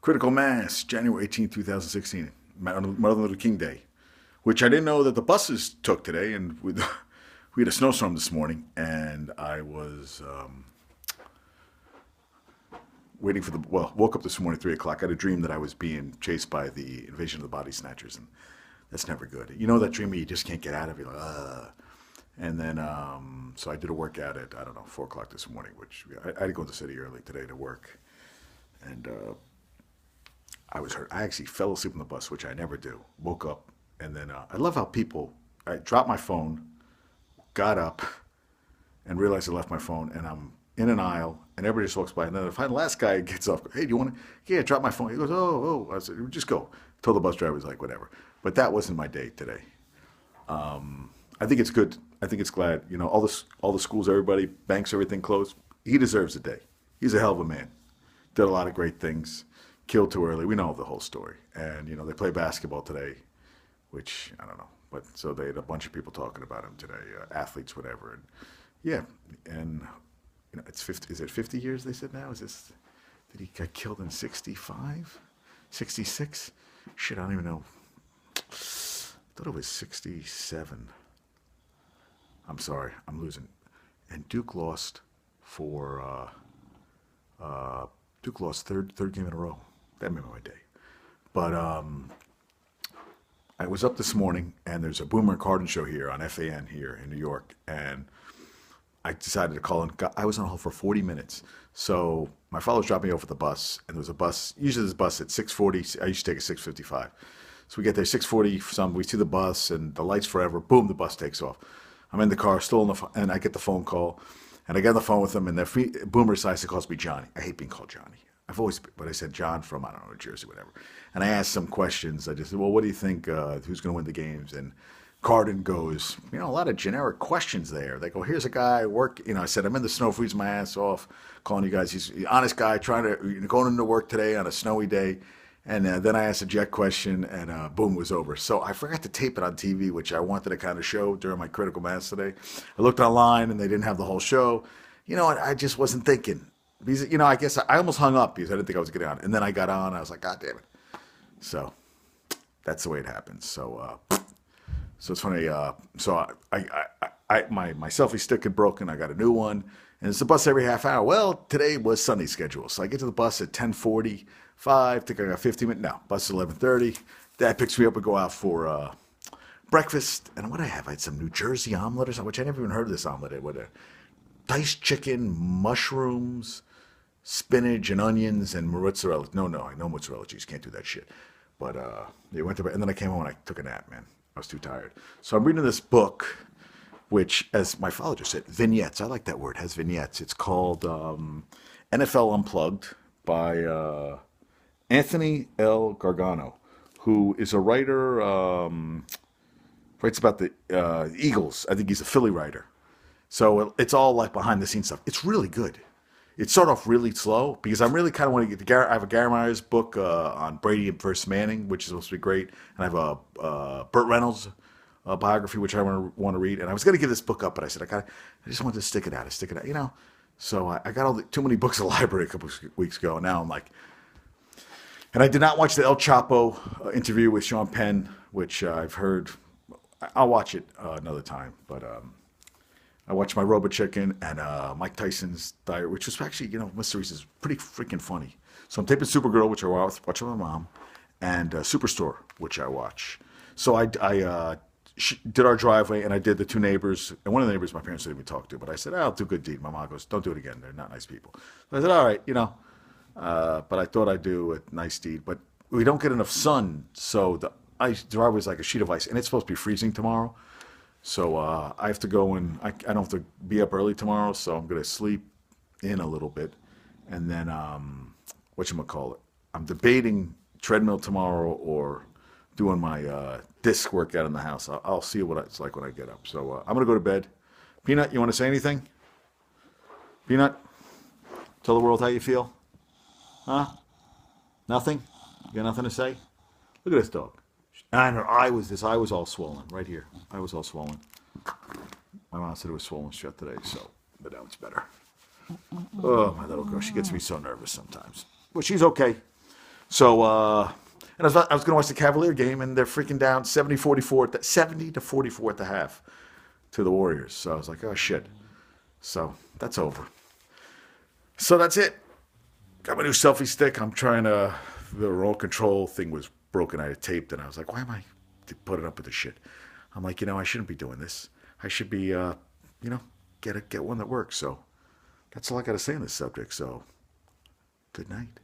Critical Mass, January 18th, 2016, Martin Luther King Day, which I didn't know that the buses took today. And we had a snowstorm this morning, and I was waiting for woke up this morning at 3 o'clock. I had a dream that I was being chased by the invasion of the body snatchers, and that's never good. You know that dream where you just can't get out of it? You're like, ugh. And then, so I did a workout at, 4 o'clock this morning, which I had to go to the city early today to work. And I was hurt. I actually fell asleep on the bus, which I never do. Woke up, and then I love how I dropped my phone, got up, and realized I left my phone, and I'm in an aisle, and everybody just walks by. And then the last guy gets off, hey, do you want to? Yeah, drop my phone. He goes, oh. I said, just go. Told the bus driver, he was like, whatever. But that wasn't my day today. I think it's good. I think it's glad. You know, all the schools, everybody, banks, everything closed. He deserves a day. He's a hell of a man. Did a lot of great things. Killed too early. We know the whole story. And, they play basketball today, which, I don't know. But so they had a bunch of people talking about him today, athletes, whatever. And yeah, and, it's 50, is it 50 years they said now? Did he get killed in 65? 66? Shit, I don't even know. I thought it was 67. I'm sorry, I'm losing. And Duke lost Duke lost third game in a row. That made my day. But I was up this morning, and there's a Boomer and Carton show here on FAN here in New York, and I decided to call in. I was on hold for 40 minutes. So my father was dropping me off at the bus, and there was a bus. Usually there's a bus at 6:40. I used to take a 6:55. So we get there 6:40 some. We see the bus, and the lights forever. Boom, the bus takes off. I'm in the car, still and I get the phone call, and I get on the phone with him, and Boomer decides to call me Johnny. I hate being called Johnny. But I said John from, I don't know, New Jersey, whatever. And I asked some questions. I just said, well, what do you think, who's going to win the games? And Carton goes, a lot of generic questions there. They go, here's a guy, I said, I'm in the snow, freezing my ass off, calling you guys. He's an honest guy, going into work today on a snowy day. And then I asked a jet question, and boom, it was over. So I forgot to tape it on TV, which I wanted to kind of show during my Critical Mass today. I looked online, and they didn't have the whole show. I just wasn't thinking. Because, I guess I almost hung up because I didn't think I was getting on. And then I got on, and I was like, God damn it. So that's the way it happens. So it's funny. So my selfie stick had broken. I got a new one, and it's a bus every half hour. Well, today was Sunday schedule, so I get to the bus at 10:45. Think I got 15 minutes. No, bus is 11:30. Dad picks me up. We go out for breakfast, and what I have? I had some New Jersey omelet or something, which I never even heard of this omelet. What a diced chicken, mushrooms, spinach, and onions, and mozzarella. No, I know mozzarella cheese. Can't do that shit. But they went to bed, and then I came home and I took a nap, man. I was too tired. So I'm reading this book, which, as my father just said, vignettes. I like that word. It has vignettes. It's called NFL Unplugged by Anthony L. Gargano, who is a writer, writes about the Eagles. I think he's a Philly writer. So it's all like behind the scenes stuff. It's really good. It started off really slow because I'm really kind of want to get I have a Gary Myers book on Brady versus Manning, which is supposed to be great, and I have a Burt Reynolds biography, which I want to read. And I was going to give this book up, but I said I just wanted to stick it out. So I got too many books at the library a couple of weeks ago, and now I'm like, and I did not watch the El Chapo interview with Sean Penn, which I've heard. I'll watch it another time, but. I watched my Robot Chicken and Mike Tyson's Diary, which was actually, Mr. Reese is pretty freaking funny. So I'm taping Supergirl, which I watch with my mom, and Superstore, which I watch. So I did our driveway, and I did the two neighbors. And one of the neighbors my parents didn't even talk to, but I said, I'll do a good deed. My mom goes, don't do it again. They're not nice people. So I said, all right, but I thought I'd do a nice deed. But we don't get enough sun, so the driveway is like a sheet of ice, and it's supposed to be freezing tomorrow. So I have to go and I don't have to be up early tomorrow, so I'm going to sleep in a little bit. And then, whatchamacallit, I'm debating treadmill tomorrow or doing my disc workout in the house. I'll see what it's like when I get up. So I'm going to go to bed. Peanut, you want to say anything? Peanut, tell the world how you feel. Huh? Nothing? You got nothing to say? Look at this dog. And her eye was all swollen right here. I was all swollen. My mom said it was swollen shut today, but now it's better. Oh, my little girl, she gets me so nervous sometimes. But she's okay. So, and I was going to watch the Cavalier game, and they're freaking down 70 to 44 at the half to the Warriors. So I was like, oh shit. So that's over. So that's it. Got my new selfie stick. I'm trying to. The remote control thing was broken. I had taped, and I was like, why am I putting up with this shit? I'm like, I shouldn't be doing this. I should be, get one that works. So that's all I got to say on this subject. So good night.